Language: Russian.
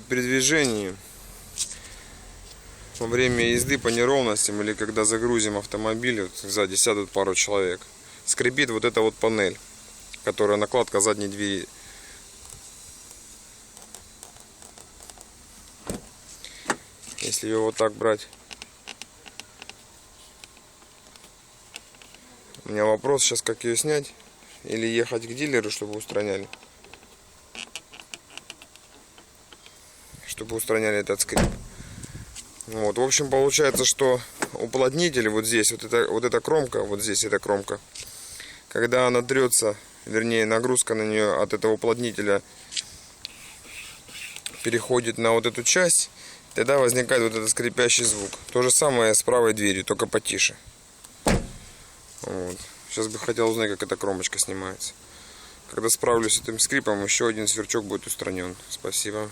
при движении, во время езды по неровностям или когда загрузим автомобиль, вот сзади сядут пару человек, скрипит вот эта вот панель, которая накладка задней двери. Если ее вот так брать. У меня вопрос сейчас, как ее снять. Или ехать к дилеру, чтобы устраняли. Чтобы устраняли этот скрип. Вот, в общем, получается, что уплотнитель вот здесь, вот эта кромка, вот здесь эта кромка, когда она трется, вернее, нагрузка на нее от этого уплотнителя переходит на вот эту часть, тогда возникает вот этот скрипящий звук. То же самое с правой дверью, только потише. Вот. Сейчас бы хотел узнать, как эта кромочка снимается. Когда справлюсь с этим скрипом, еще один сверчок будет устранен. Спасибо.